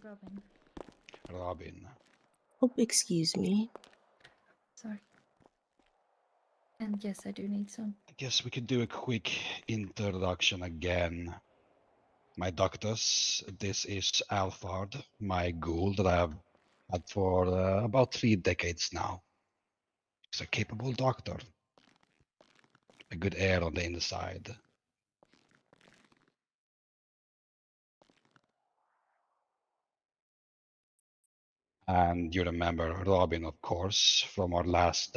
Robin. Robin. Oh, excuse me. Sorry. And yes, I do need some. I guess we could do a quick introduction again. My doctors, this is Alfard, my ghoul that I have had for about 3 decades now. He's a capable doctor. A good air on the inside. And you remember Robin, of course, from our last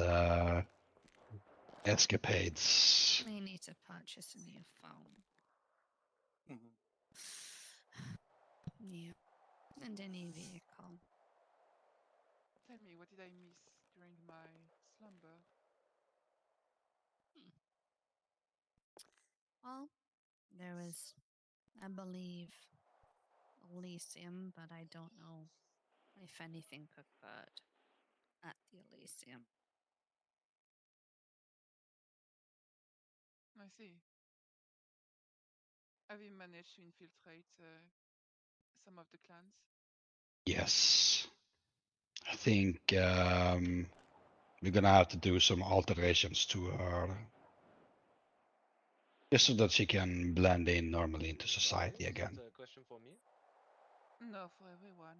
escapades. I need to purchase a new phone. Yeah. And a new vehicle. Tell me, what did I miss during my slumber? Well, there was, I believe, Elysium, but I don't know if anything occurred at the Elysium. I see. Have you managed to infiltrate some of the clans? Yes. I think we're gonna have to do some alterations to her. Just so that she can blend in normally into society again. Is that a question for me? No, for everyone.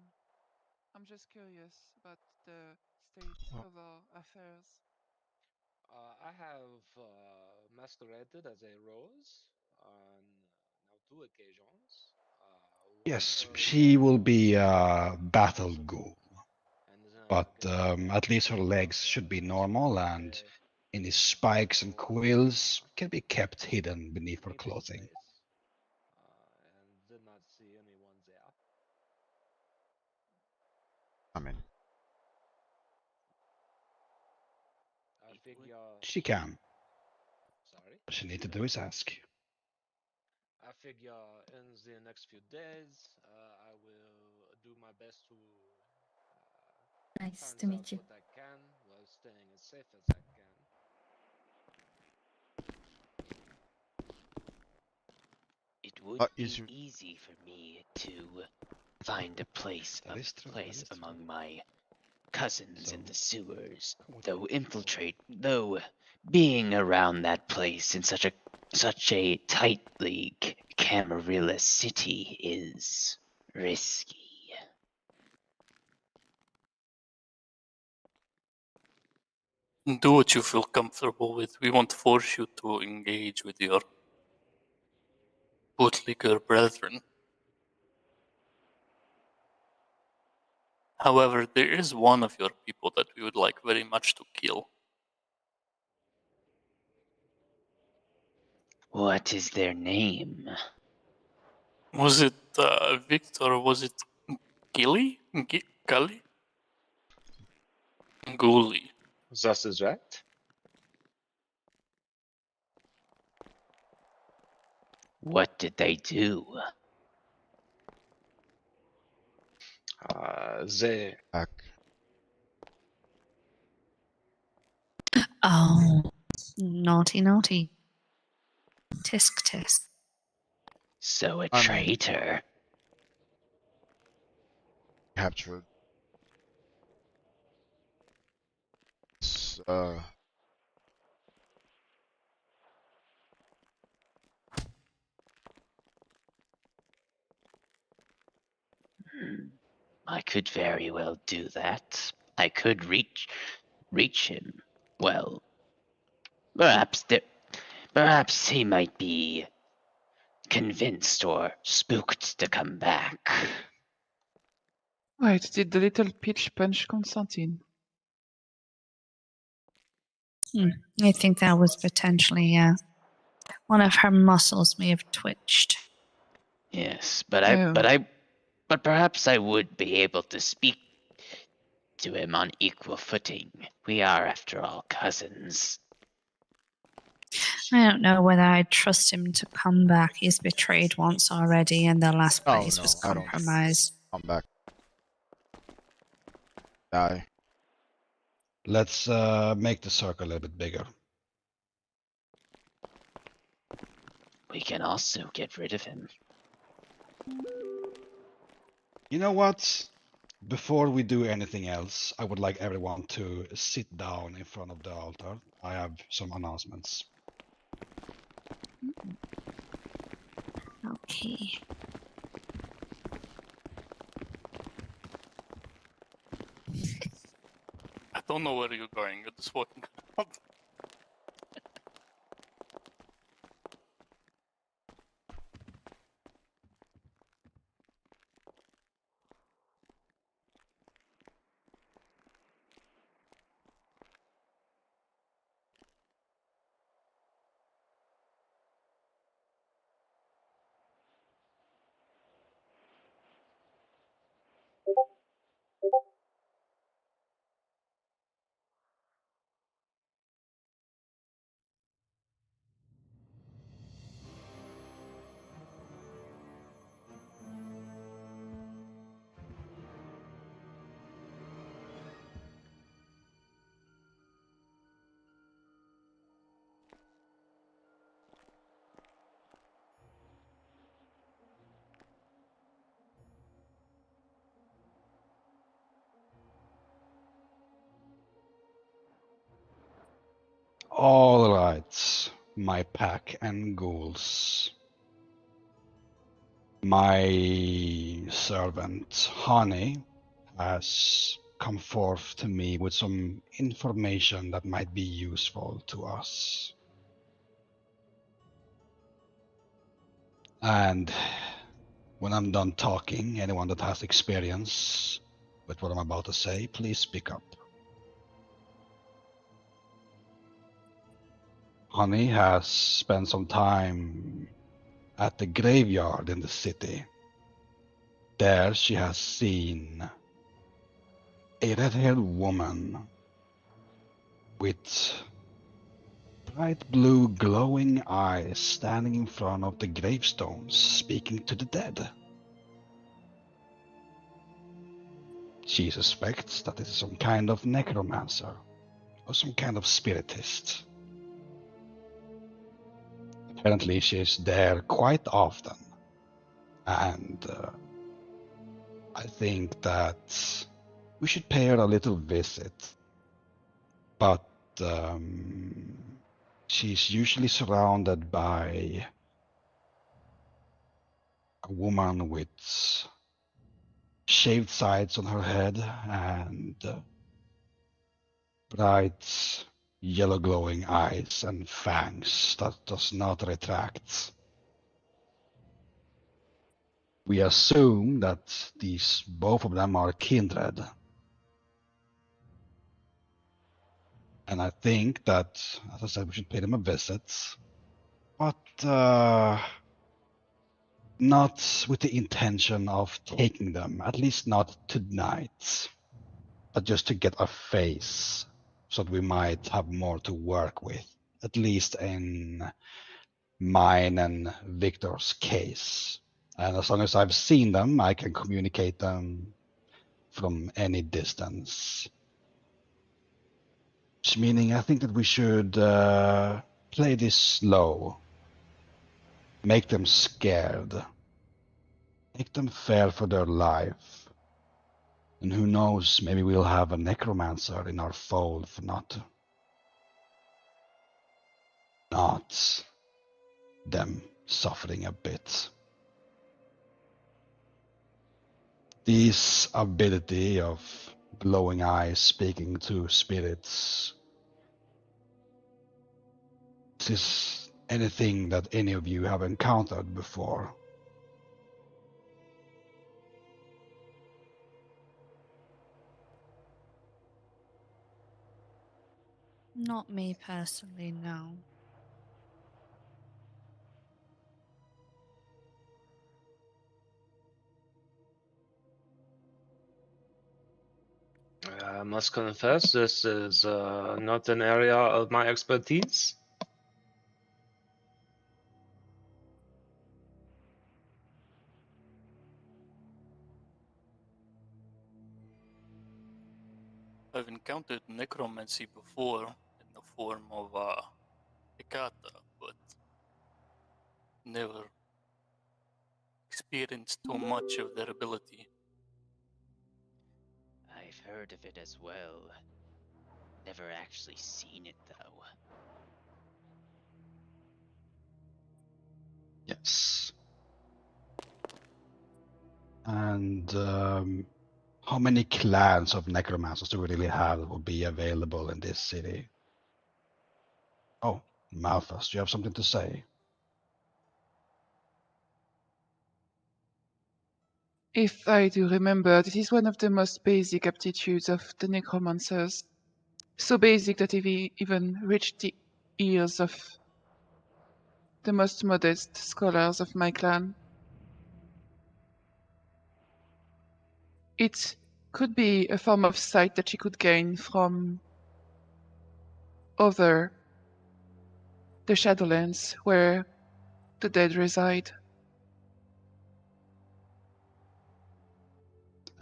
I'm just curious about the state of our affairs. I have masqueraded as a rose on now 2 occasions. Yes, One she will was, be a battle ghoul. and But again, at least her legs should be normal, and any spikes and quills can be kept hidden beneath her meeting clothing. place, and did not see anyone there. I mean, I figure. She can. Sorry. All she need to do is ask. I figure in the next few days, I will do my best to Nice find to out meet you. what I can while staying as safe as I can. It would be is easy for me to find a place, That is true, that is true. among my cousins in So, the sewers. come with Though me. though being around that place in such a tightly Camarilla city is risky. Do what you feel comfortable with. We won't force you to engage with your bootlicker brethren. However, there is one of your people that we would like very much to kill. What is their name? Was it Victor? Was it Gilly? Gully? Ghoulie. That is right. What did they do? They back. Oh, naughty, naughty. Tisk, tisk. So a I mean- traitor. Captured. I could very well do that. I could reach him. Well, perhaps he might be convinced or spooked to come back. Right, did the little peach punch Constantine? I think that was potentially, one of her muscles may have twitched. Yes, but Oh. but perhaps I would be able to speak to him on equal footing. We are, after all, cousins. I don't know whether I'd trust him to come back. He's betrayed once already, and the last Oh, place was no, I don't. compromised. Come back. Die. Let's make the circle a little bit bigger. We can also get rid of him. You know what? Before we do anything else, I would like everyone to sit down in front of the altar. I have some announcements. Okay. I don't know where you're going. You're just walking around. All right, my pack and ghouls. My servant, Honey, has come forth to me with some information that might be useful to us. And when I'm done talking, anyone that has experience with what I'm about to say, please speak up. Honey has spent some time at the graveyard in the city. There she has seen a red-haired woman with bright blue glowing eyes standing in front of the gravestones speaking to the dead. She suspects that it is some kind of necromancer or some kind of spiritist. Apparently she is there quite often, and I think that we should pay her a little visit. But she's usually surrounded by a woman with shaved sides on her head and bright yellow glowing eyes and fangs that does not retract. We assume that both of them are kindred. And I think that, as I said, we should pay them a visit. But not with the intention of taking them, at least not tonight. But just to get a face, so that we might have more to work with. At least in mine and Victor's case. And as long as I've seen them, I can communicate them from any distance. Which meaning I think that we should play this slow. Make them scared. Make them fear for their life. And who knows, maybe we'll have a necromancer in our fold for not them suffering a bit. This ability of glowing eyes speaking to spirits, is this anything that any of you have encountered before? Not me personally, no. I must confess, this is not an area of my expertise. I've encountered necromancy before in the form of Hekata, but never experienced too much of their ability. heard of it as well. Never actually seen it though. Yes. And how many clans of necromancers do we really have that will be available in this city? Oh, Malthus, do you have something to say? If I do remember, this is one of the most basic aptitudes of the necromancers. So basic that it even reached the ears of the most modest scholars of my clan. It could be a form of sight that she could gain from over the Shadowlands where the dead reside.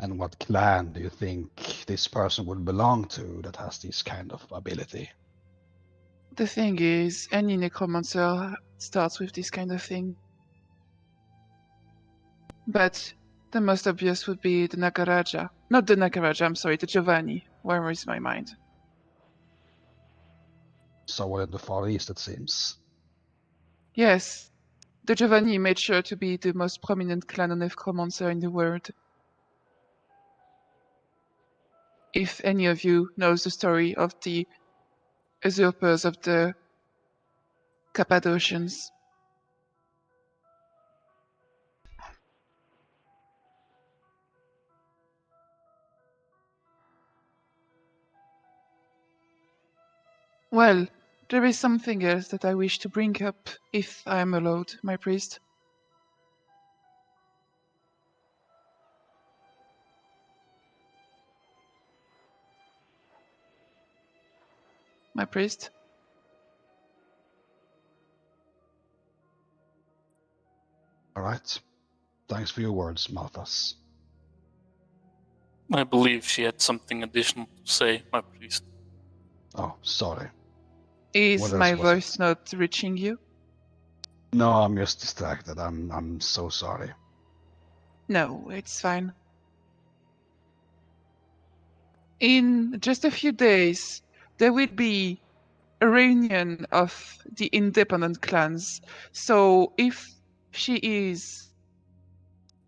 And what clan do you think this person would belong to that has this kind of ability? The thing is, any necromancer starts with this kind of thing. But the most obvious would be the Nakaraja. Not the Nakaraja, I'm sorry, the Giovanni. Where is my mind? Somewhere in the Far East, it seems. Yes, the Giovanni made sure to be the most prominent clan of necromancer in the world. If any of you knows the story of the usurpers of the Cappadocians. Well, there is something else that I wish to bring up, if I am allowed, my priest. My priest? All right. Thanks for your words, Malthus. I believe she had something additional to say, my priest. Oh, sorry. Is What else my was voice it? not reaching you? No, I'm just distracted. I'm so sorry. No, it's fine. In just a few days, there will be a reunion of the independent clans. So if she is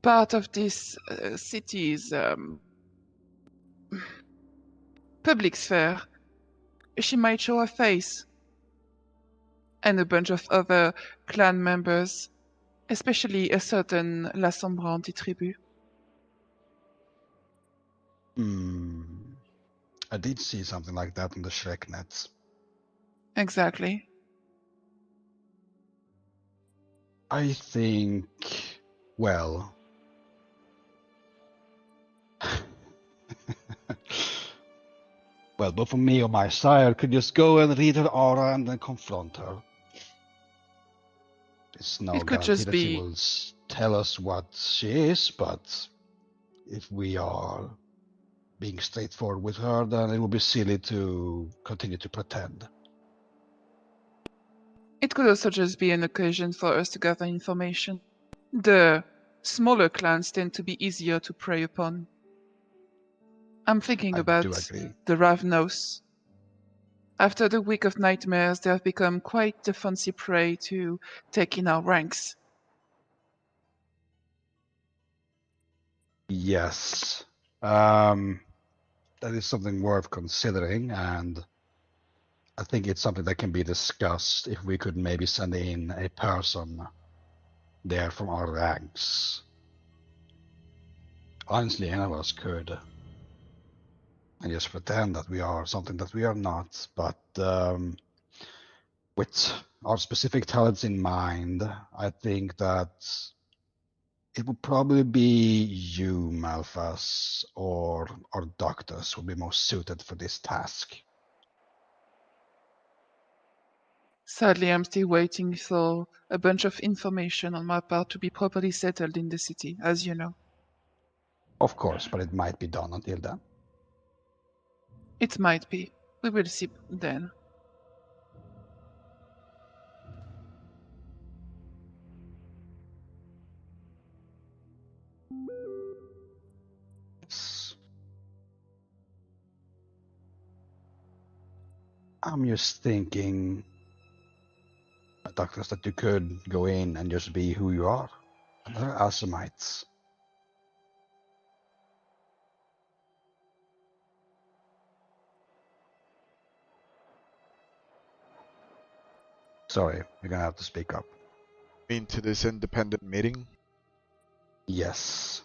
part of this city's public sphere, she might show her face and a bunch of other clan members, especially a certain La Sombrante tribu. I did see something like that on the Shreknet. Exactly. I think, well, well, both for me or my sire could just go and read her aura and then confront her. It's no It could guarantee just that she be. will tell us what she is, but if we are being straightforward with her, then it would be silly to continue to pretend. It could also just be an occasion for us to gather information. The smaller clans tend to be easier to prey upon. I'm thinking I do about agree. the Ravnos. After the week of nightmares, they have become quite the fancy prey to take in our ranks. Yes. That is something worth considering, and I think it's something that can be discussed if we could maybe send in a person there from our ranks. Honestly, any of us could. And just pretend that we are something that we are not, but with our specific talents in mind, I think that it would probably be you, Malphas, or Doctus would be most suited for this task. Sadly, I'm still waiting for a bunch of information on my part to be properly settled in the city, as you know. Of course, but it might be done until then. It might be. We will see then. Yes. I'm just thinking, doctors, that you could go in and just be who you are. Another Alzheimer's. Sorry, you're gonna have to speak up. Mean to this independent meeting? Yes.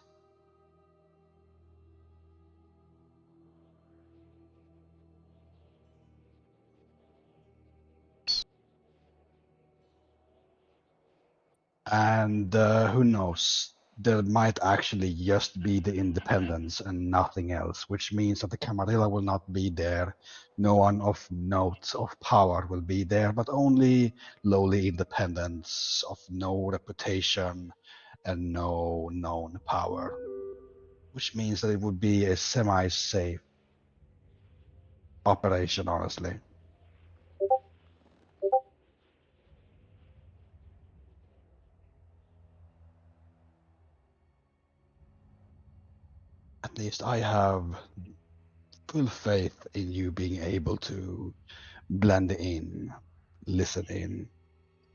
And who knows? There might actually just be the independence and nothing else, which means that the Camarilla will not be there. No one of note of power will be there, but only lowly independents of no reputation and no known power, which means that it would be a semi-safe operation, honestly. At least I have full faith in you being able to blend in, listen in.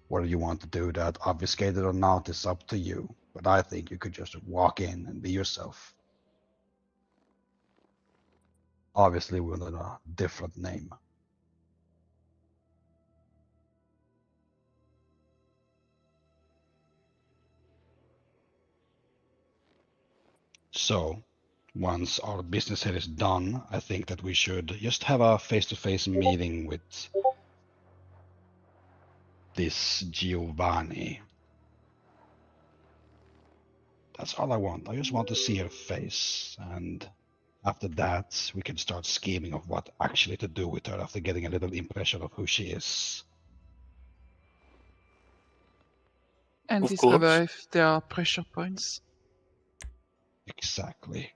Whether you want to do that, obfuscated or not, is up to you. But I think you could just walk in and be yourself. Obviously, with a different name. So, once our business here is done, I think that we should just have a face-to-face meeting with this Giovanni. That's all I want. I just want to see her face, and after that, we can start scheming of what actually to do with her after getting a little impression of who she is. And Of discover course. if there are pressure points. Exactly.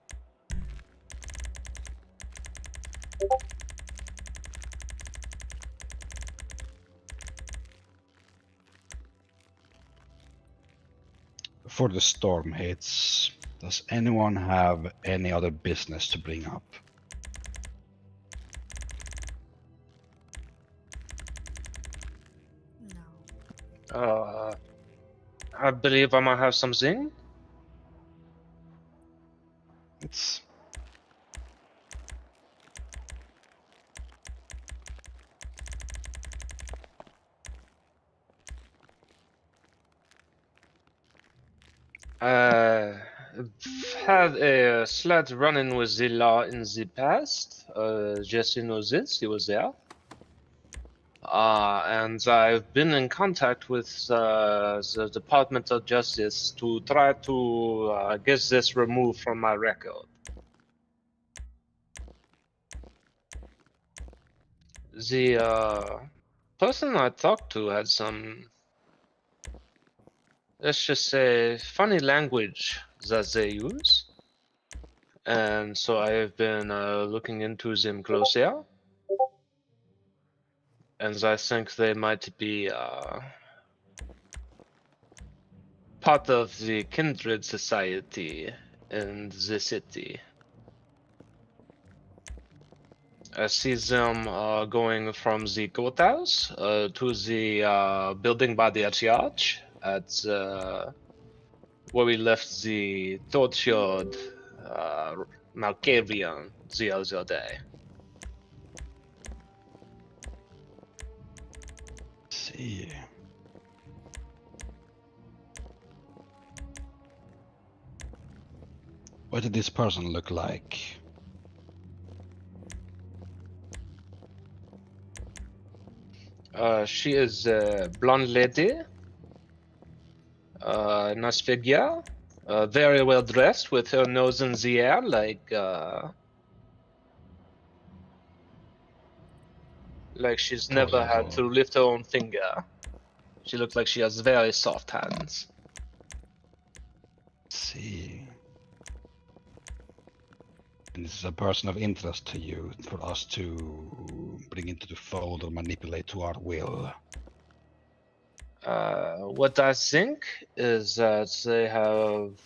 Before the storm hits, does anyone have any other business to bring up? No. I believe I might have something. It's Had a slight run-in with the law in the past. Jesse knows this. He was there. And I've been in contact with the Department of Justice to try to get this removed from my record. The person I talked to had some, let's just say, funny language that they use. And so I've been looking into them closer. And I think they might be part of the kindred society in the city. I see them going from the courthouse to the building by the church at where we left the tortured Malkavian the other day. see. What did this person look like? She is a blonde lady, nice figure, very well dressed with her nose in the air, like she's never had to lift her own finger. She looks like she has very soft hands. Let's see. And this is a person of interest to you for us to bring into the fold or manipulate to our will. What I think is that they have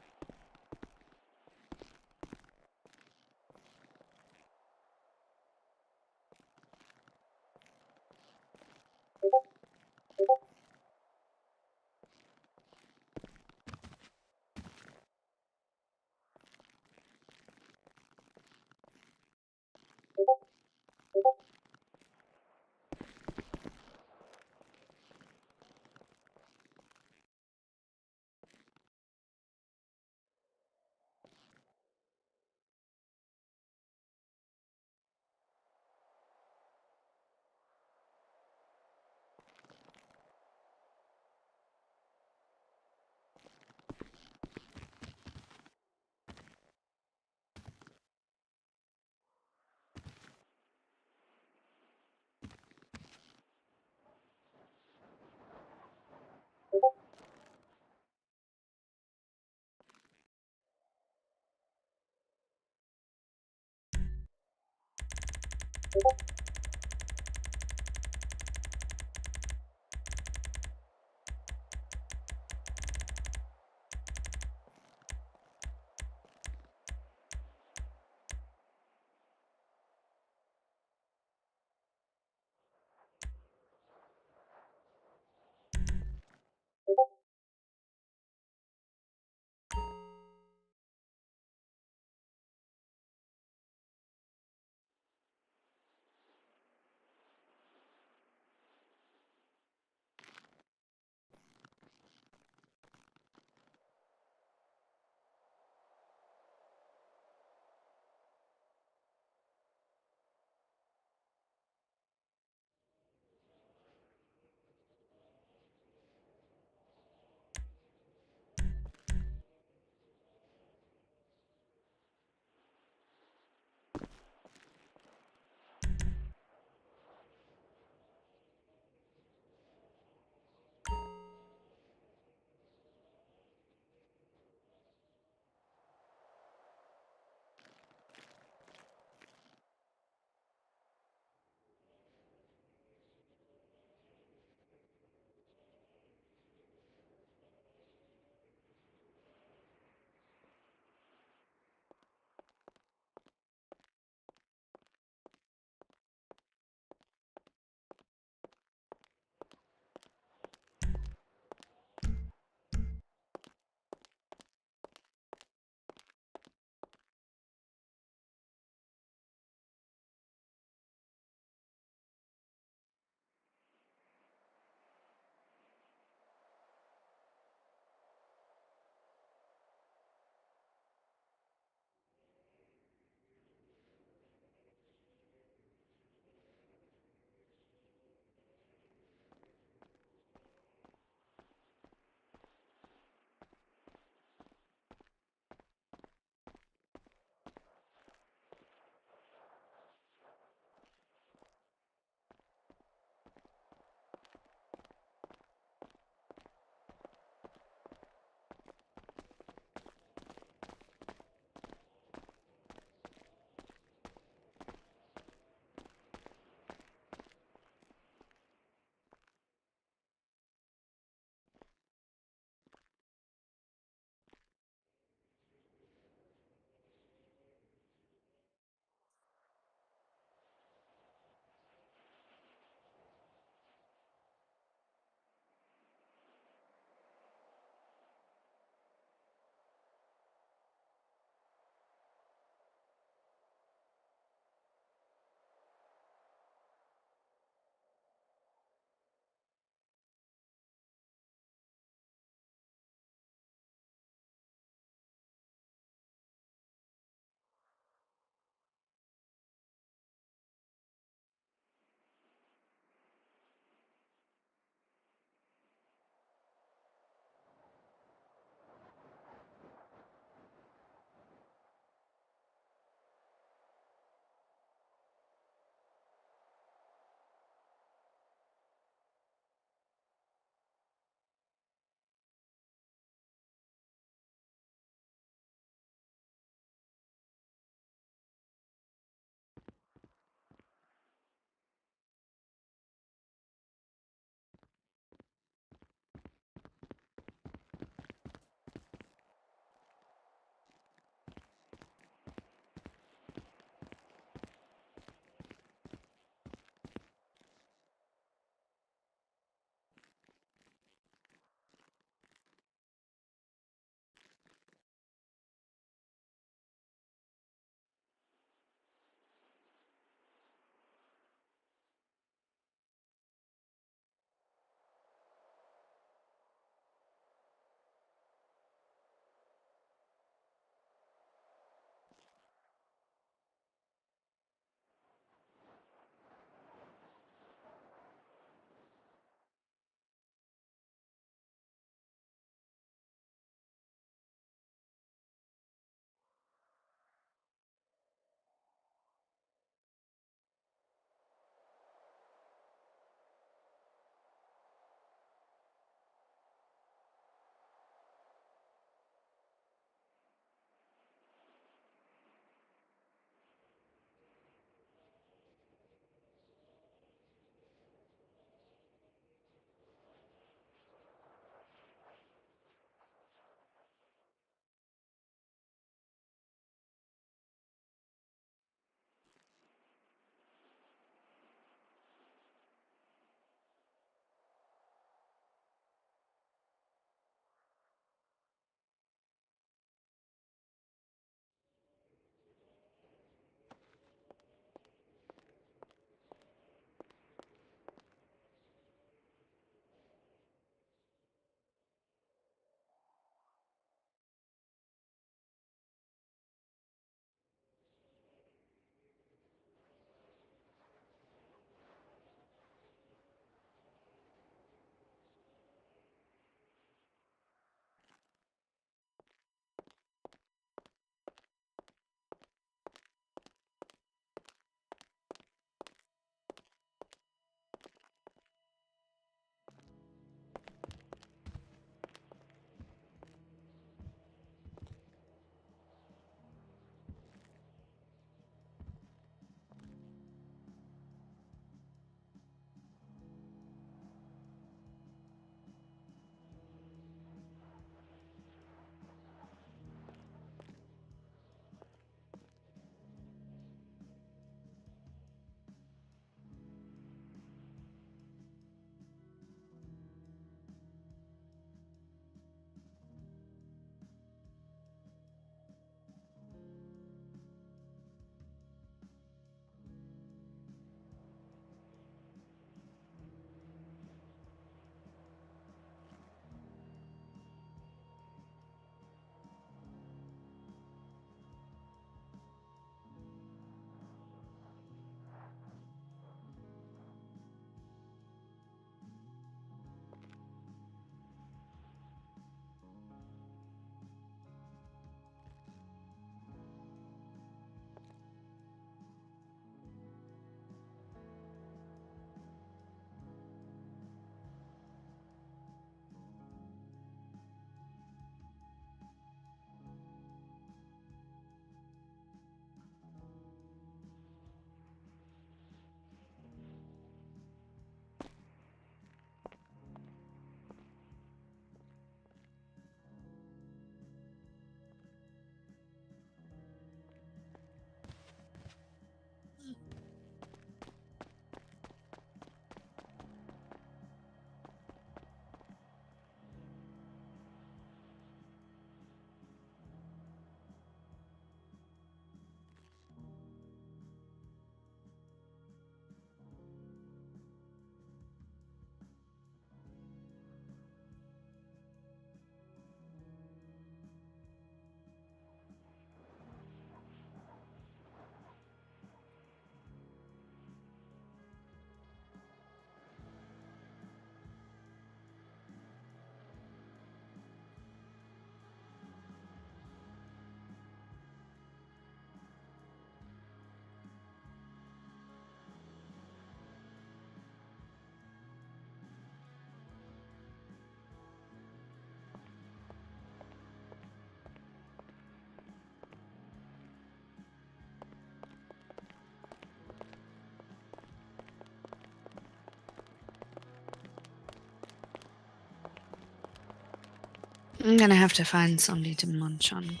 I'm gonna have to find somebody to munch on.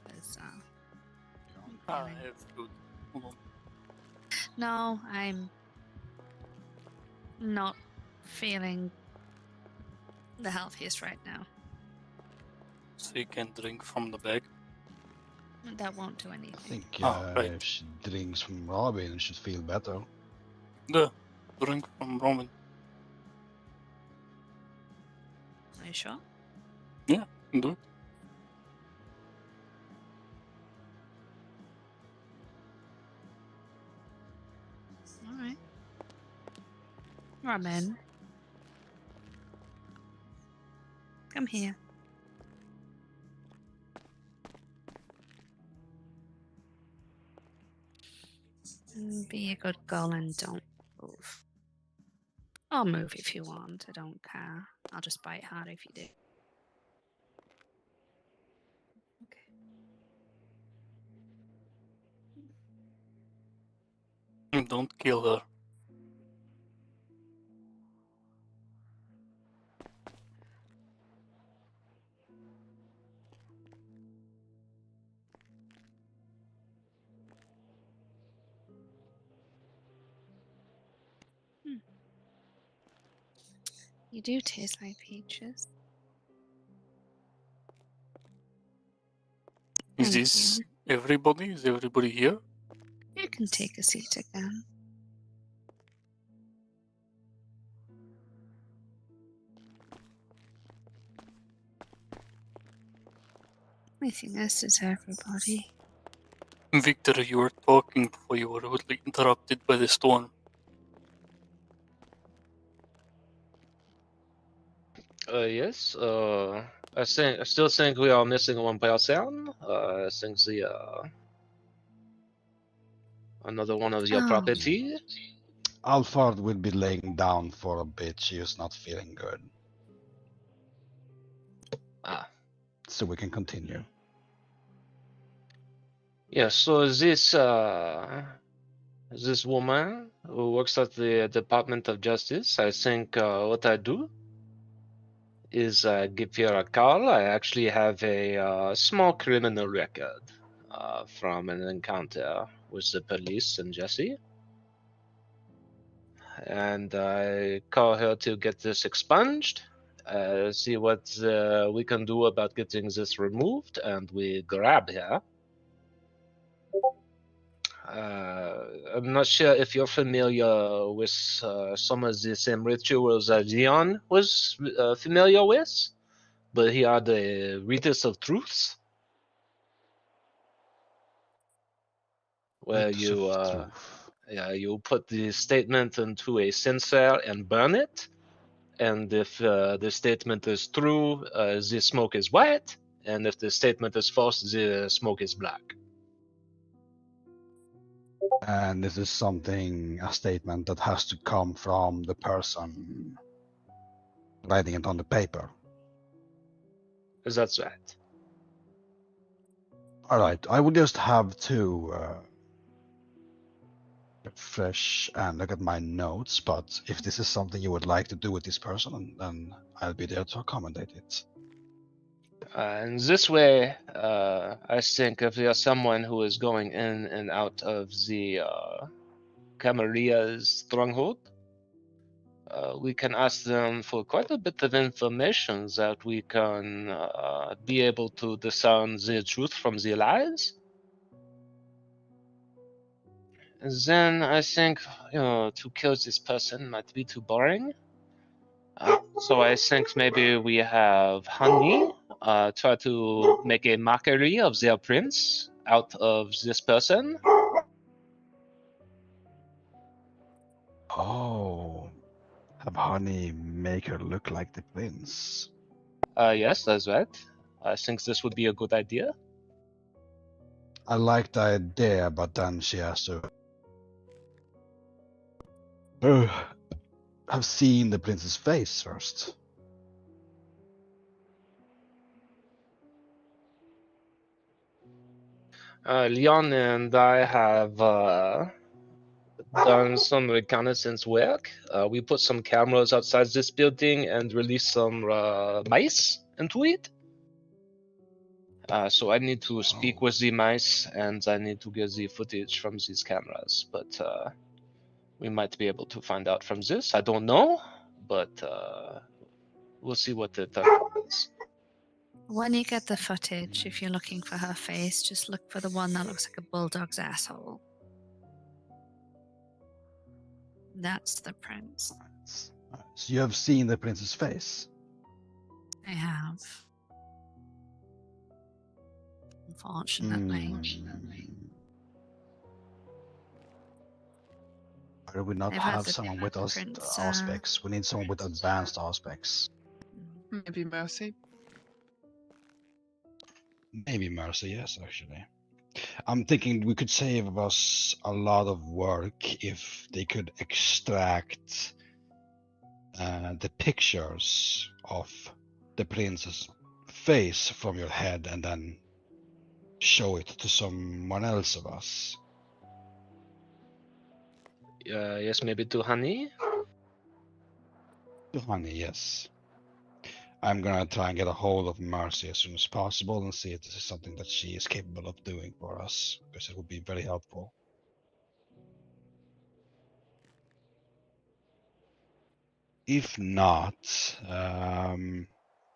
'Cause, I feeling- have food. Hold on. No, I'm not feeling the healthiest right now. So you can drink from the bag. That won't do I anything. think Right. if she drinks from Robin, she should feel better. Yeah, drink from Roman. Are you sure? Do it. All right. Robin. Come here. Be a good girl and don't move. I'll move if you want. I don't care. I'll just bite hard if you do. Okay. Don't kill her. You do taste like peaches. Is Thank this you. everybody? Is everybody here? You can take a seat again. I think this is everybody. Victor, you were talking before you were rudely interrupted by the storm. Yes. I still think we are missing one person. I think the another one of your Oh. property. Alfred will be laying down for a bit. She is not feeling good. Ah. So we can continue. Yeah. So this woman who works at the Department of Justice. I think what I do is give her a call. I actually have a small criminal record from an encounter with the police and Jesse. And I call her to get this expunged, see what we can do about getting this removed, and we grab her. I'm not sure if you're familiar with some of the same rituals that Leon was familiar with, but here are the ritus of truths, where Rites you of truth. you put the statement into a censer and burn it. And if the statement is true, the smoke is white, and if the statement is false, the smoke is black. And this is a statement that has to come from the person writing it on the paper. That's right. All right, I will just have to refresh and look at my notes, but if this is something you would like to do with this person, then I'll be there to accommodate it. And this way, I think if there's someone who is going in and out of the Camaria's stronghold, we can ask them for quite a bit of information that we can be able to discern the truth from the lies. And then I think, to kill this person might be too boring. So I think maybe we have Honey try to make a mockery of their prince out of this person. Oh, have Honey make her look like the prince. Yes, that's right. I think this would be a good idea. I like the idea, but then she has to have seen the prince's face first. Leon and I have done some reconnaissance work. We put some cameras outside this building and released some mice into it. So I need to speak Oh. with the mice, and I need to get the footage from these cameras. But we might be able to find out from this. I don't know, but we'll see what it is. When you get the footage, if you're looking for her face, just look for the one that looks like a bulldog's asshole. That's the prince. So you have seen the prince's face? I have. Unfortunately. Why do we not I've had have the someone with us prince, aspects? We need someone with advanced aspects. Maybe Mercy. Maybe Mercy, yes, actually. I'm thinking we could save us a lot of work if they could extract the pictures of the prince's face from your head and then show it to someone else of us. Yes, maybe to Honey. To Honey, yes. I'm gonna try and get a hold of Mercy as soon as possible and see if this is something that she is capable of doing for us, because it would be very helpful. If not,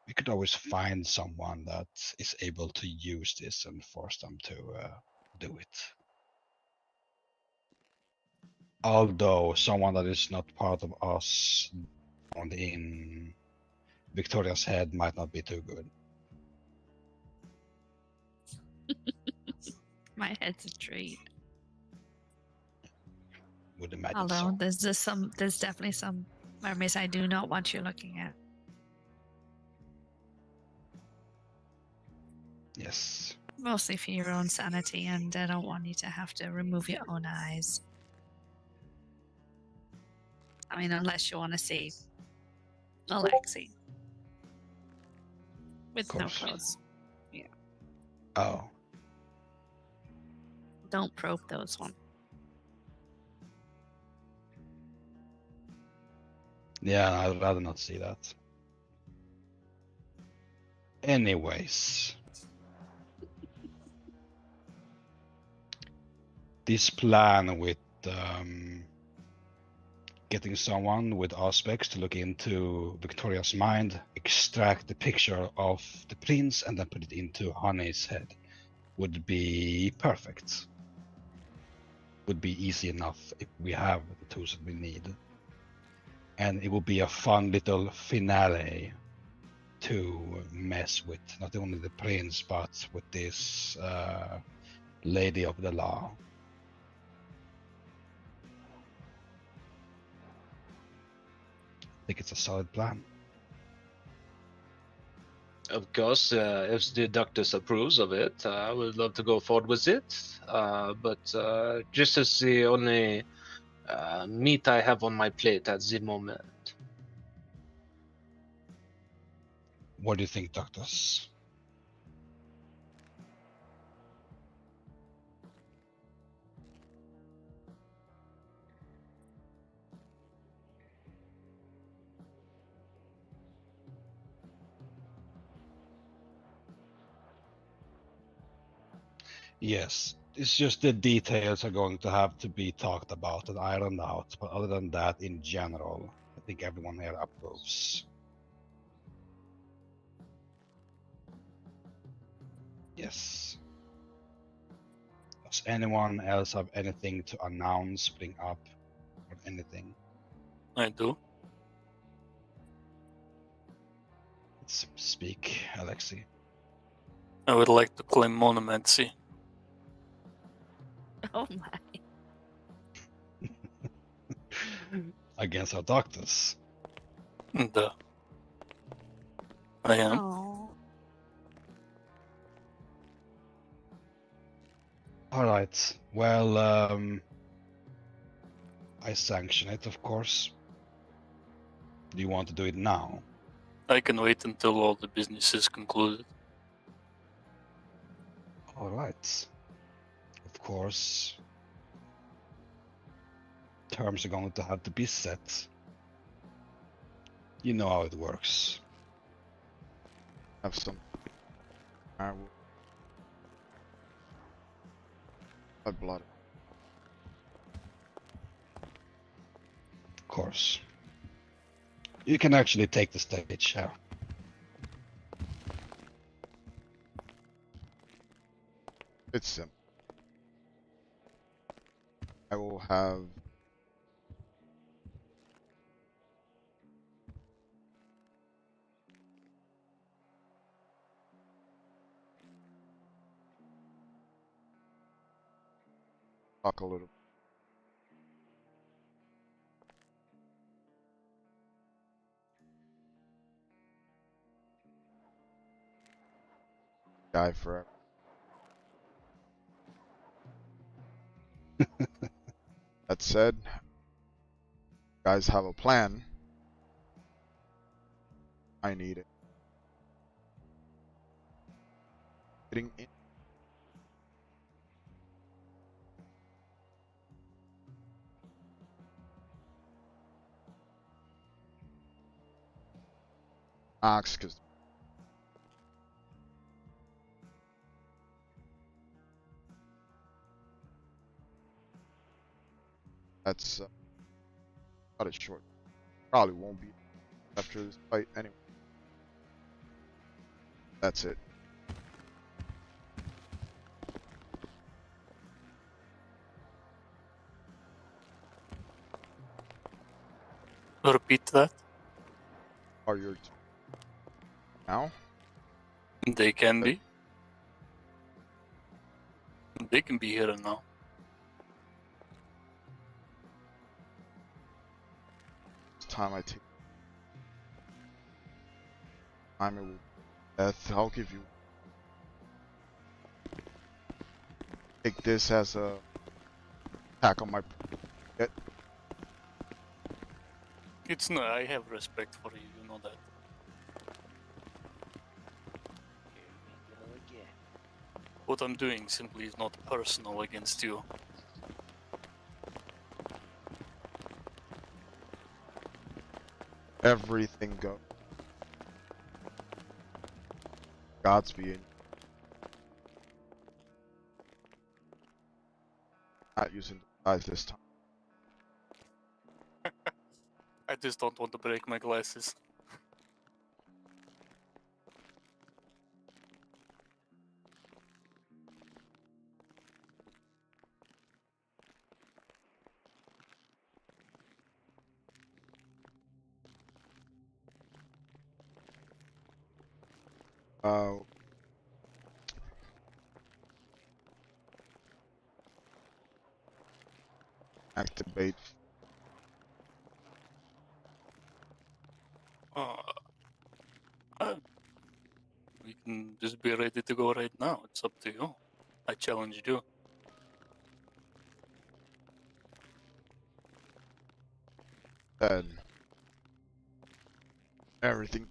we could always find someone that is able to use this and force them to do it. Although someone that is not part of us in Victoria's head might not be too good. My head's a treat. Would imagine Although so. there's definitely some memories I do not want you looking at. Yes. Mostly for your own sanity, and I don't want you to have to remove your own eyes. I mean, unless you want to see Alexi with no clothes. Yeah. Oh. Don't probe those ones. Yeah, I'd rather not see that. Anyways. This plan with getting someone with aspects to look into Victoria's mind, extract the picture of the prince, and then put it into Honey's head would be perfect. Would be easy enough if we have the tools that we need. And it will be a fun little finale to mess with not only the prince, but with this lady of the law. I think it's a solid plan. Of course, if the doctors approves of it, I would love to go forward with it. But just as the only meat I have on my plate at the moment. What do you think, doctors? Yes, it's just the details are going to have to be talked about and ironed out. But other than that, in general, I think everyone here approves. Yes. Does anyone else have anything to announce, bring up, or anything? I do. Let's speak, Alexi. I would like to claim monumency. Oh my. Against our doctors. Duh. I am. Oh. All right. Well, I sanction it, of course. Do you want to do it now? I can wait until all the business is concluded. All right. Of course. Terms are going to have to be set. You know how it works. Have some. My blood. Of course. You can actually take the stage. Yeah. It's simple. I will have talk a little. Guy forever. That said, guys have a plan. I need it. Getting in. Ox, because that's cut it short. Probably won't be after this fight anyway. That's it. Repeat that. Are your now? They can be. They can be here now. It's time I take. Time it will. Death. I'll give you. Take this as a attack on my. Get. It's no. I have respect for you. You know that. Here we go again. What I'm doing simply is not personal against you. Everything go. God's be in. Not using the eyes this time. I just don't want to break my glasses. Uh, activate. Uh, uh, we can just be ready to go right now. It's up to you. I challenged you. Then everything.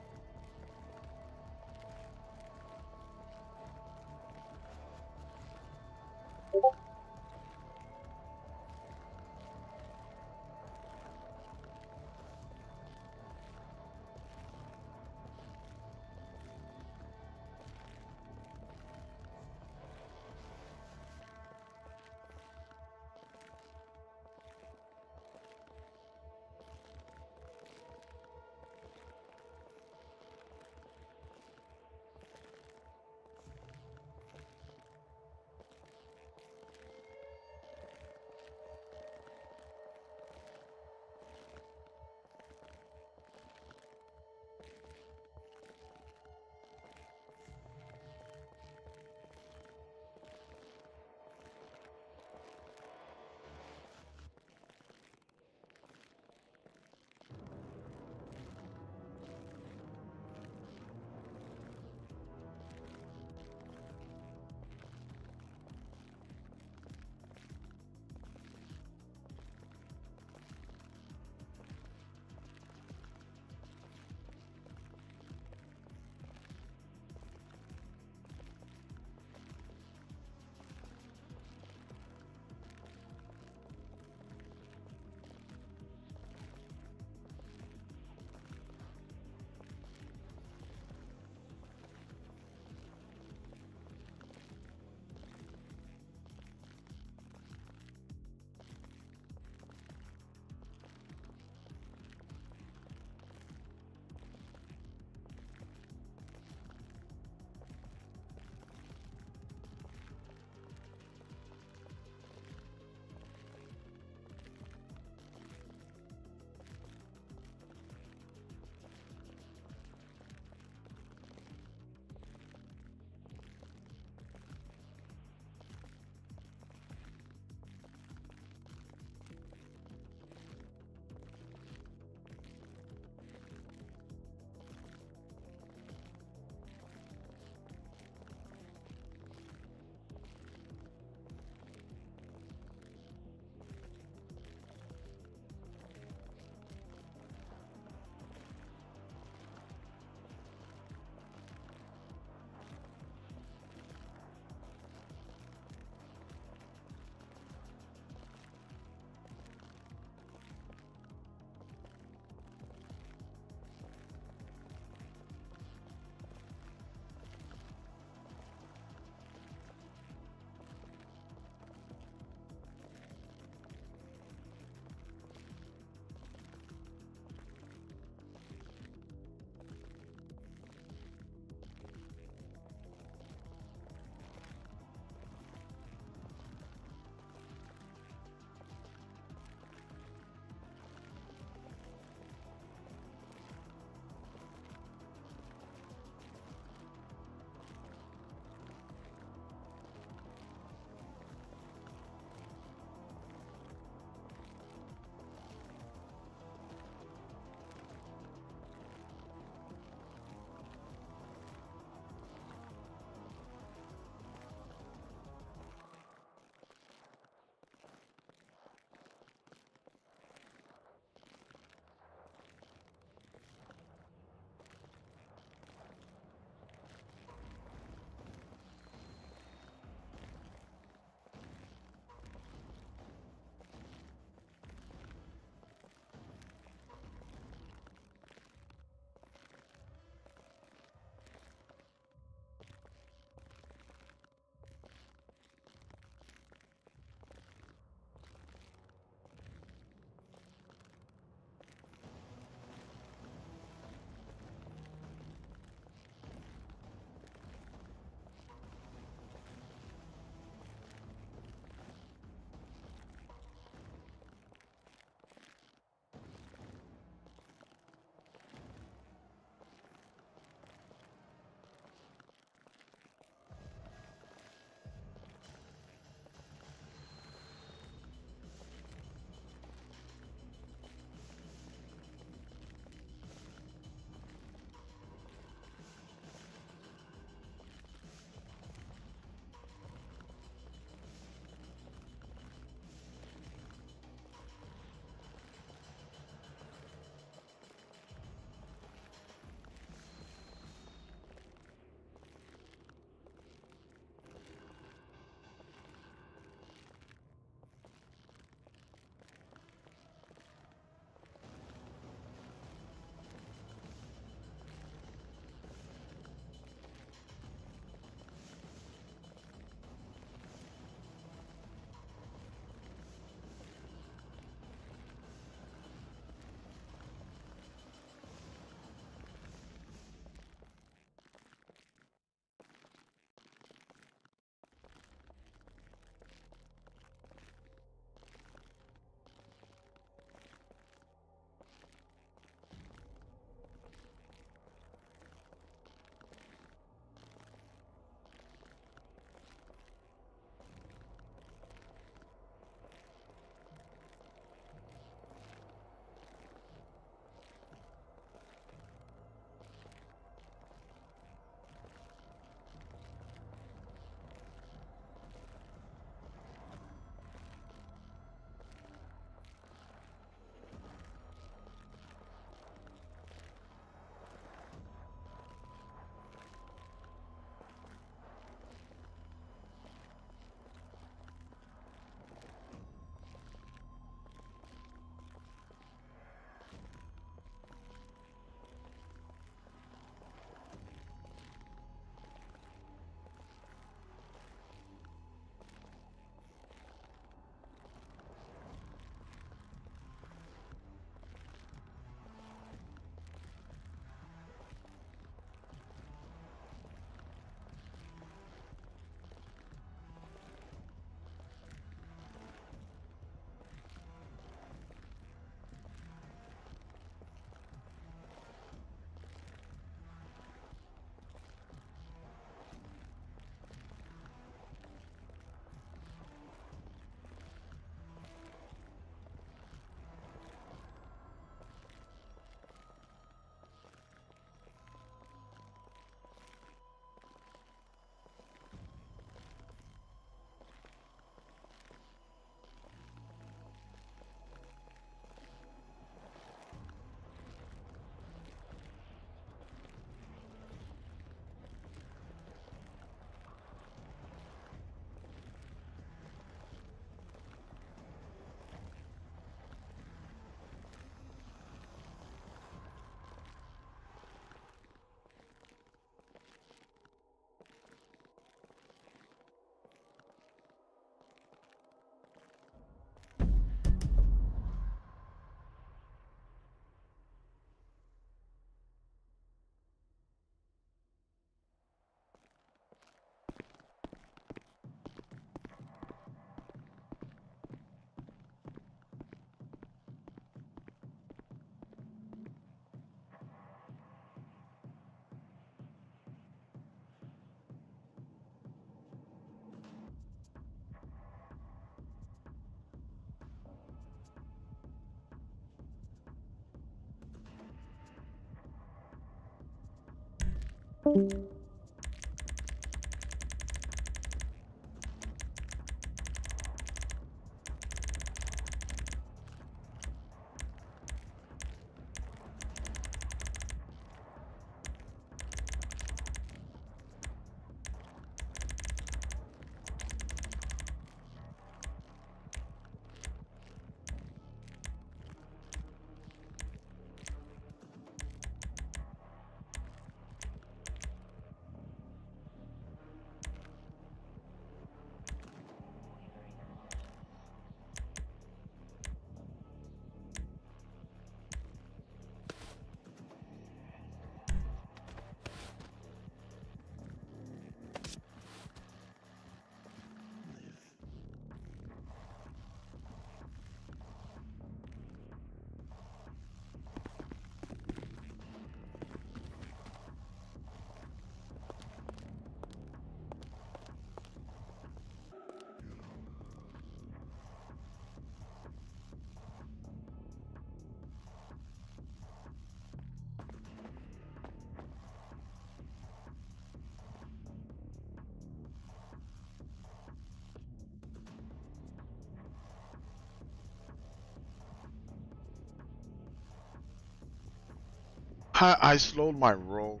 I slowed my roll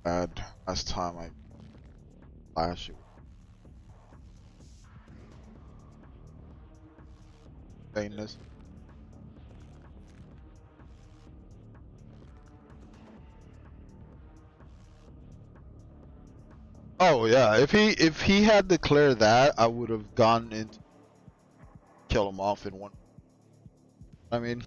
bad last time I flashed it. Saying this. Oh yeah, if he had declared that, I would have gone in to kill him off in one. I mean,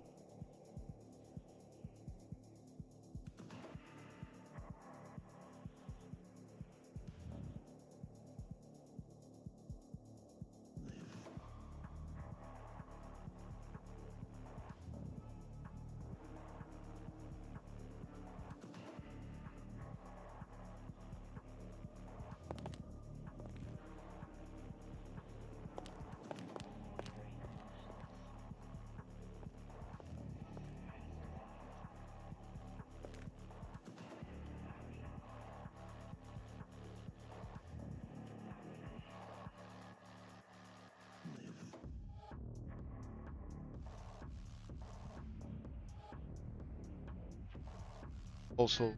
also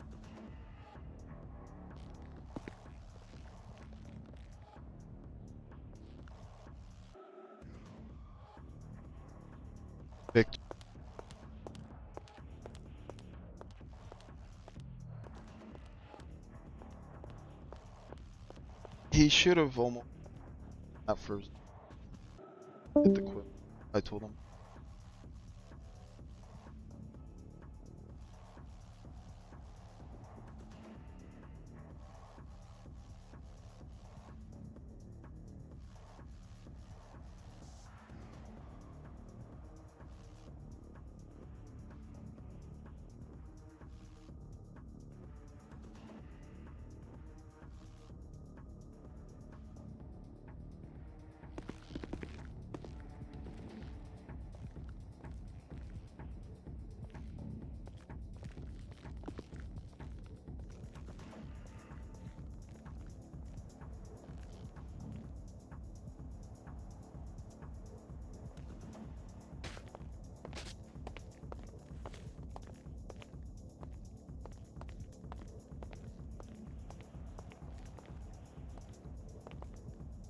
Victor. He should have almost at first hit the quit. I told him.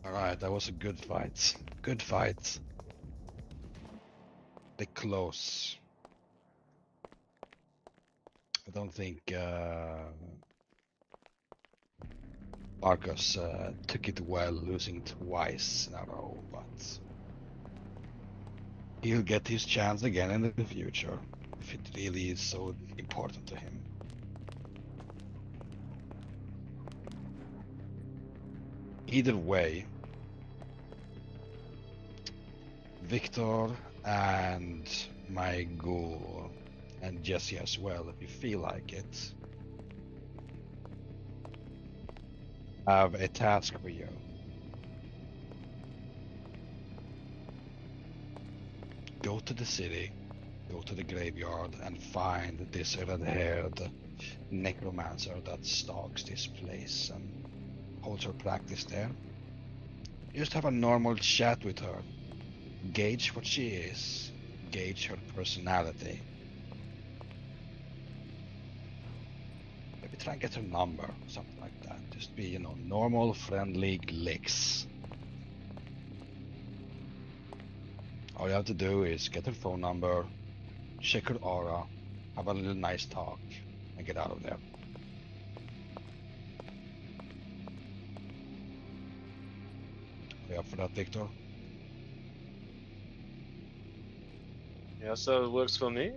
Alright, that was a good fight. Good fight. They close. I don't think Marcus took it well, losing twice in a row, but he'll get his chance again in the future if it really is so important to him. Either way, Victor and my ghoul, and Jesse as well, if you feel like it, have a task for you. Go to the city, go to the graveyard, and find this red-haired necromancer that stalks this place and holds her practice there. Just have a normal chat with her. Gauge what she is. Gauge her personality. Maybe try and get her number, something like that. Just be, normal, friendly licks. All you have to do is get her phone number, check her aura, have a little nice talk, and get out of there. Are you up for that, Victor? Yeah, so it works for me.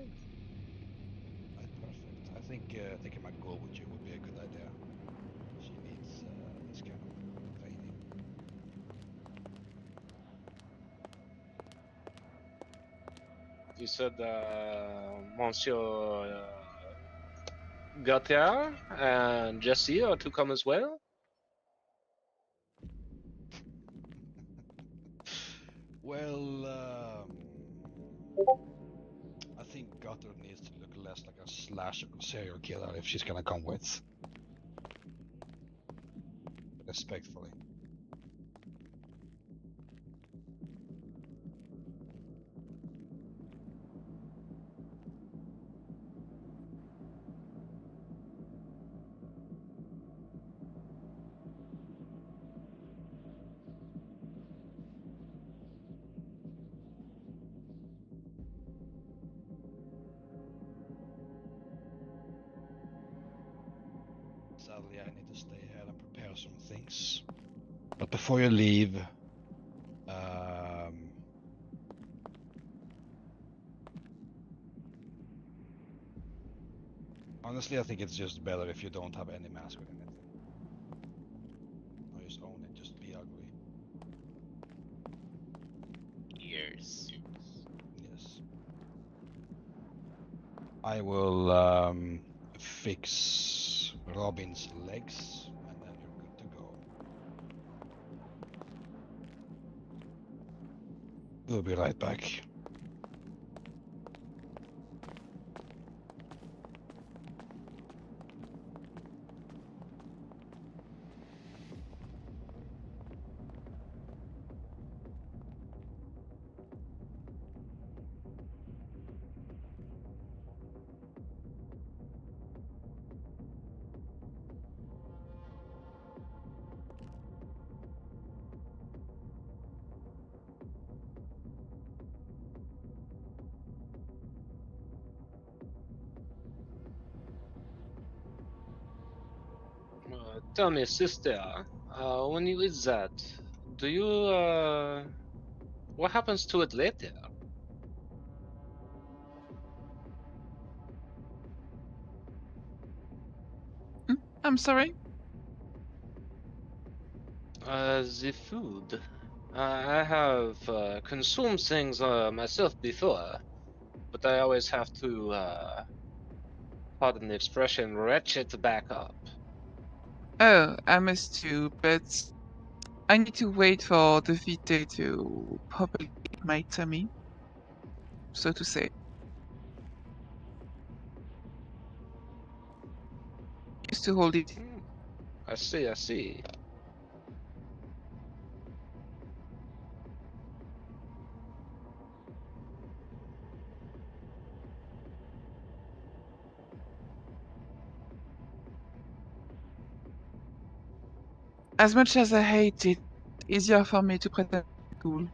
Right, perfect. I think taking my goal with you would be a good idea. She needs this kind of training. You said Monsieur Gautier and Jesse are to come as well. Well, I think Gutter needs to look less like a slasher serial killer if she's gonna come with. Respectfully. Sadly, I need to stay ahead and prepare some things. But before you leave, honestly, I think it's just better if you don't have any mask or anything. Or just own it, just be ugly. Years. Yes. I will fix Robin's legs, and then you're good to go. We'll be right back. Tell me, sister, when you eat that, do you what happens to it later? I'm sorry? The food. I have consumed things myself before, but I always have to, pardon the expression, retch it back up. Oh, I must too, but I need to wait for the vitae to populate my tummy, so to say. Used to hold it. I see, I see. As much as I hate it, it's easier for me to pretend cool.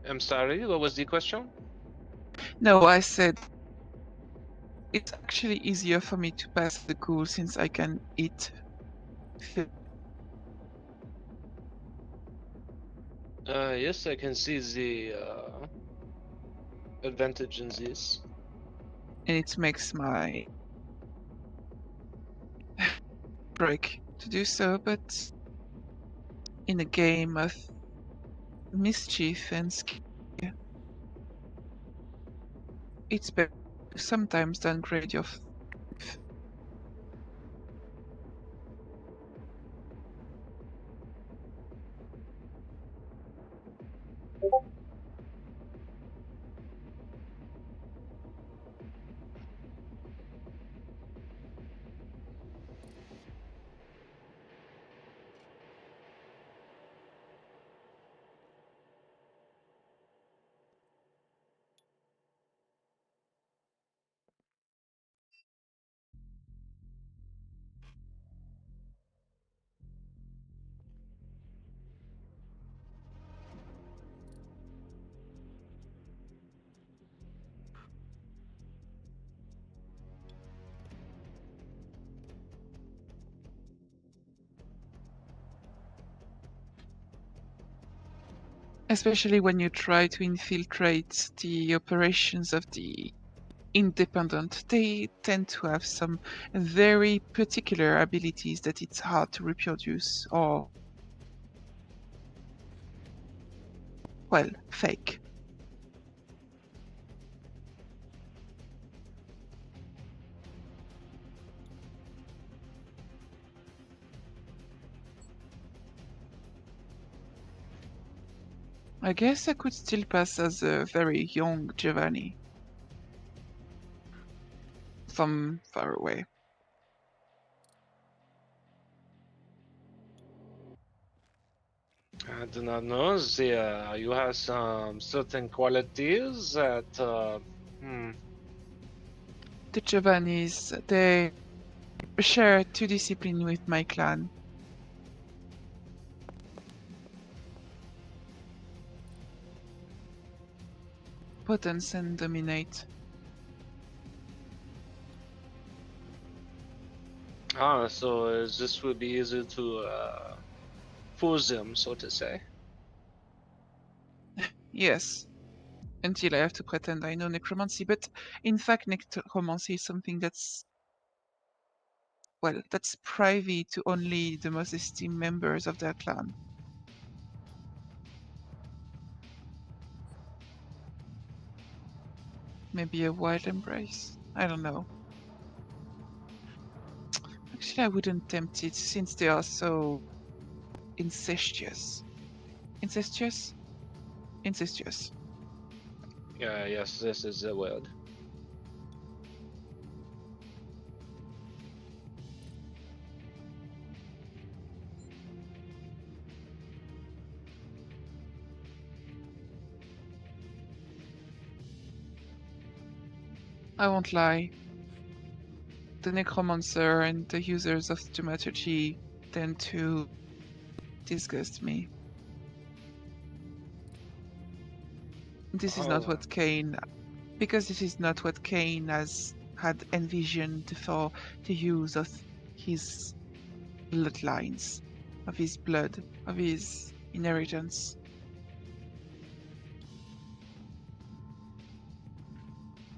I'm sorry, what was the question? No, I said it's actually easier for me to pass the cool since I can eat food. Yes, I can see the advantage in this. And it makes my break to do so, but in a game of mischief and scare, it's better to sometimes downgrade your Especially when you try to infiltrate the operations of the independent. They tend to have some very particular abilities that it's hard to reproduce or, well, fake. I guess I could still pass as a very young Giovanni from far away. I do not know. You have some certain qualities that. The Giovannis, they share two discipline with my clan. Potence and dominate. So this would be easy to fool them, so to say. Yes. Until I have to pretend I know necromancy, but in fact necromancy is something that's, well, that's private to only the most esteemed members of their clan. Maybe a wild embrace? I don't know. Actually, I wouldn't tempt it since they are so incestuous. Incestuous? Incestuous. Yeah, yes, this is the word. I won't lie. The necromancer and the users of thaumaturgy tend to disgust me. This is not what Cain, because this is not what Cain has had envisioned for the use of his bloodlines, of his blood, of his inheritance.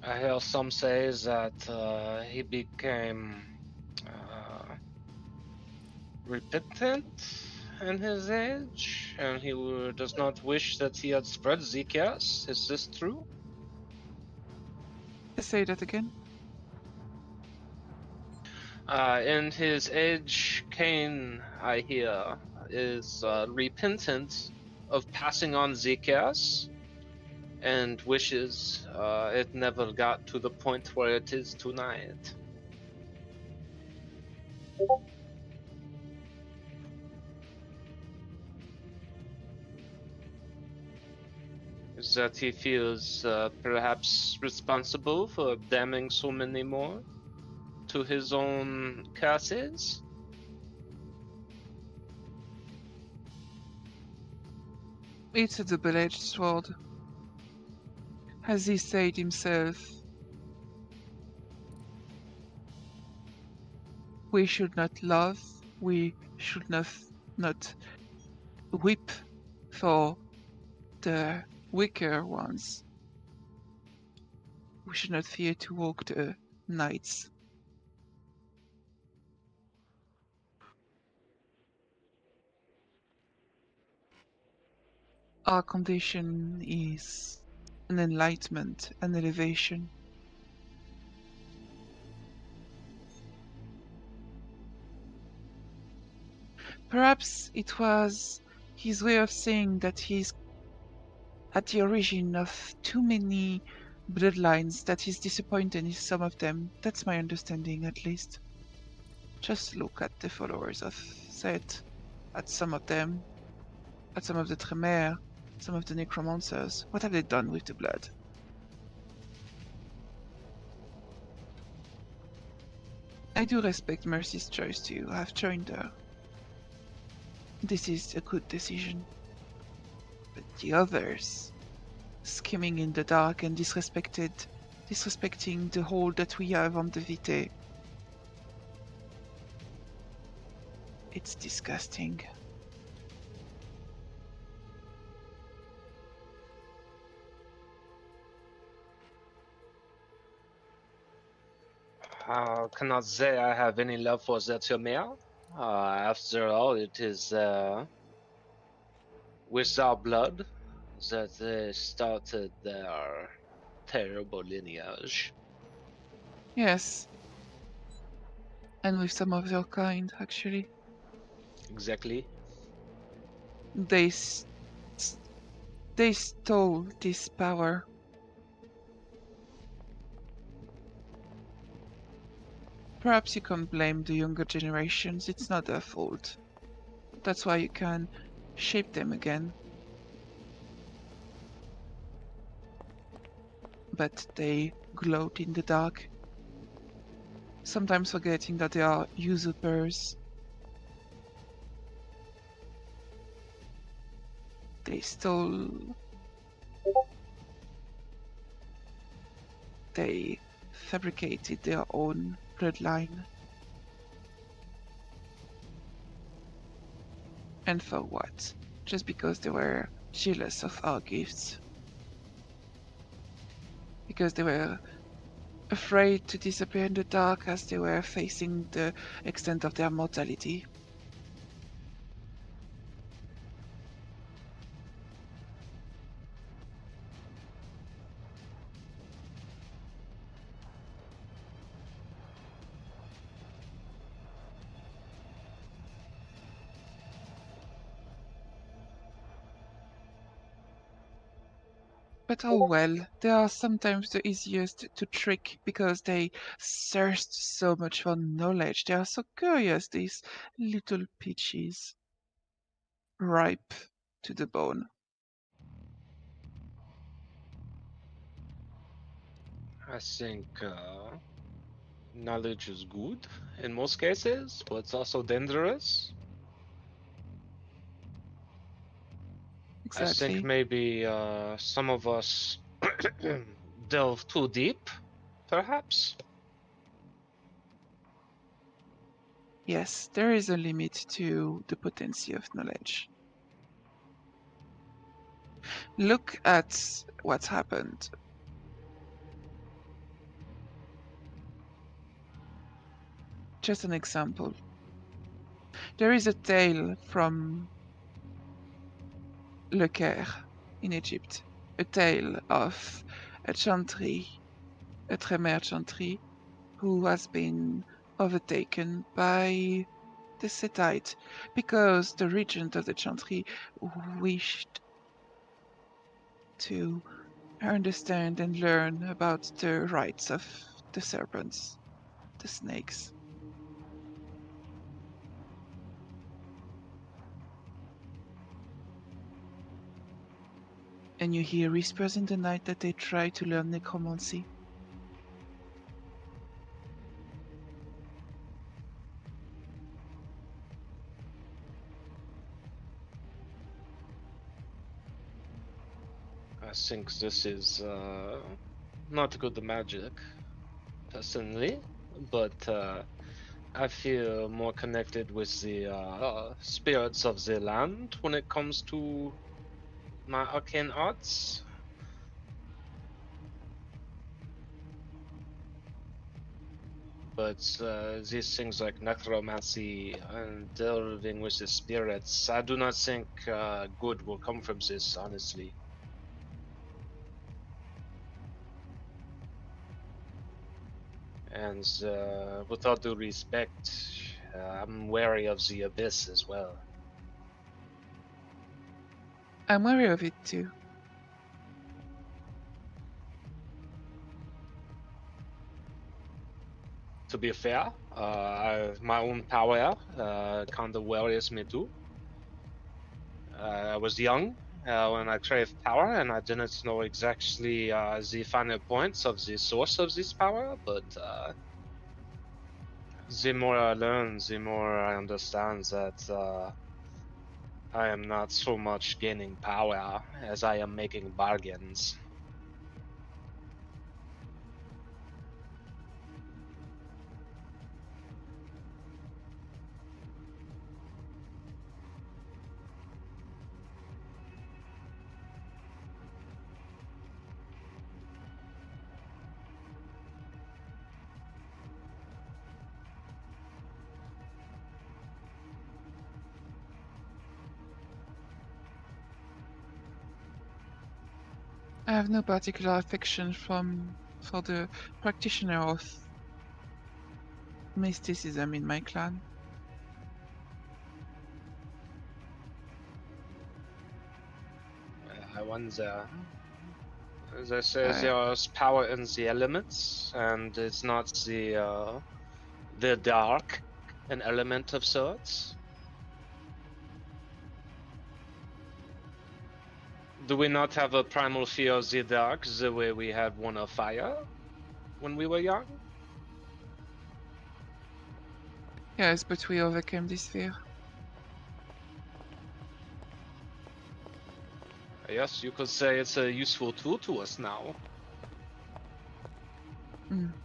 I hear some say that he became repentant in his age, and he does not wish that he had spread Zekias. Is this true? Say that again. In his age, Cain, I hear, is repentant of passing on Zekias, and wishes it never got to the point where it is tonight. Is that he feels perhaps responsible for damning so many more to his own curses? It's a double-edged sword. As he said himself, we should not love, we should not weep for the weaker ones. We should not fear to walk the nights. Our condition is an enlightenment, an elevation. Perhaps it was his way of saying that he's at the origin of too many bloodlines, that he's disappointed in some of them. That's my understanding, at least. Just look at the followers of Seth, at some of them, at some of the Tremere, some of the necromancers. What have they done with the blood? I do respect Mercy's choice to have joined her. This is a good decision. But the others, scheming in the dark and disrespecting the hold that we have on the Vitae, it's disgusting. I cannot say I have any love for Zetsumer. After all, it is with our blood that they started their terrible lineage. Yes. And with some of your kind, actually. Exactly. They, they stole this power. Perhaps you can't blame the younger generations, it's not their fault. That's why you can shape them again. But they gloat in the dark, sometimes forgetting that they are usurpers. They stole. They fabricated their own bloodline. And for what? Just because they were jealous of our gifts. Because they were afraid to disappear in the dark as they were facing the extent of their mortality. But oh well, they are sometimes the easiest to trick because they thirst so much for knowledge. They are so curious, these little peaches, ripe to the bone. I think knowledge is good in most cases, but it's also dangerous. I think Exactly. maybe some of us delve too deep, perhaps. Yes, there is a limit to the potency of knowledge. Look at what's happened. Just an example. There is a tale from Le Caire in Egypt, a tale of a chantry, a Tremer chantry, who has been overtaken by the Setite because the regent of the chantry wished to understand and learn about the rights of the serpents, the snakes. And you hear whispers in the night that they try to learn necromancy. I think this is not good magic, personally, but I feel more connected with the spirits of the land when it comes to my arcane arts. But these things like necromancy and delving with the spirits, I do not think good will come from this, honestly. And with all due respect, I'm wary of the abyss as well. I'm wary of it too. To be fair, my own power kind of worries me too. I was young when I craved power, and I didn't know exactly the final points of the source of this power, but the more I learn, the more I understand that I am not so much gaining power as I am making bargains. I have no particular affection for the practitioner of mysticism in my clan. I wonder. They say I- there's power in the elements, and it's not the dark, an element of sorts. Do we not have a primal fear of the dark the way we had one of fire when we were young? Yes, but we overcame this fear. Yes, you could say it's a useful tool to us now.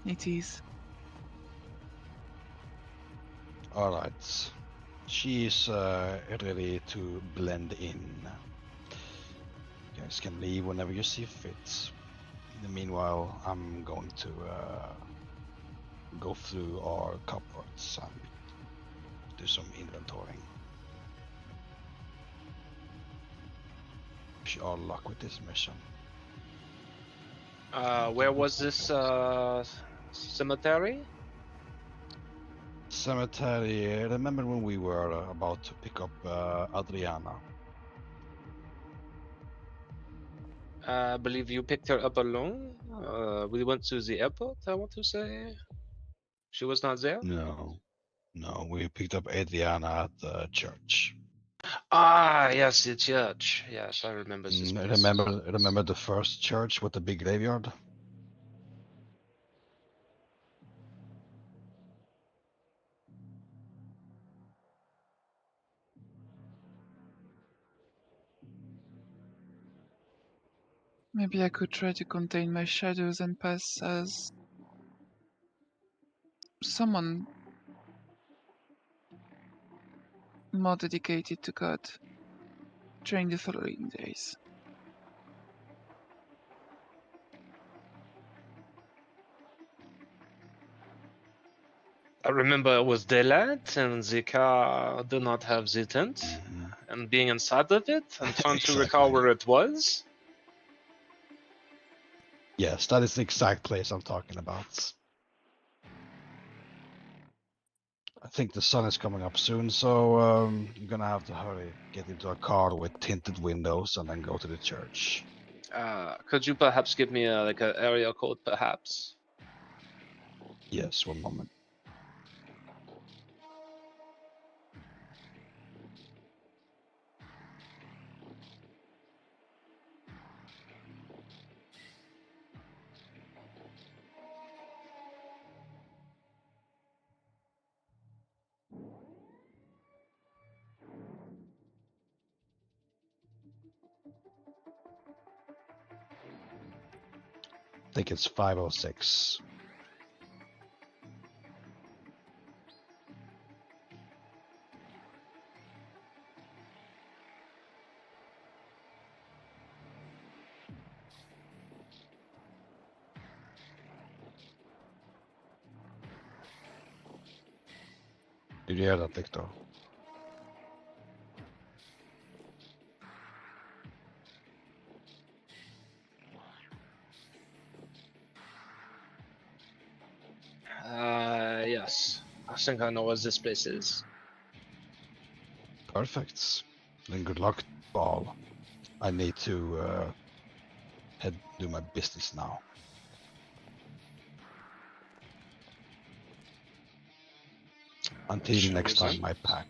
It is. All right. She's ready to blend in. You guys can leave whenever you see fit. In the meanwhile, I'm going to go through our cupboards and do some inventorying. Wish you all luck with this mission. Where was this cemetery? Cemetery. Remember when we were about to pick up Adriana? I believe you picked her up alone. We went to the airport, I want to say. She was not there? No, we picked up Adriana at the church. Ah, yes, the church. Yes, I remember this place. Remember the first church with the big graveyard? Maybe I could try to contain my shadows and pass as someone more dedicated to God during the following days. I remember it was daylight and the car did not have the tent. And being inside of it and trying to recall Exactly. where it was. Yes, that is the exact place I'm talking about. I think the sun is coming up soon, so you're gonna have to hurry, get into a car with tinted windows, and then go to the church. Could you perhaps give me like an area code, perhaps? Yes, one moment. I think it's 506. Did you hear that, Victor? Yes. I think I know what this place is. Perfect. Then good luck, Ball. I need to head do my business now. Until Sure next time, reason. my pack.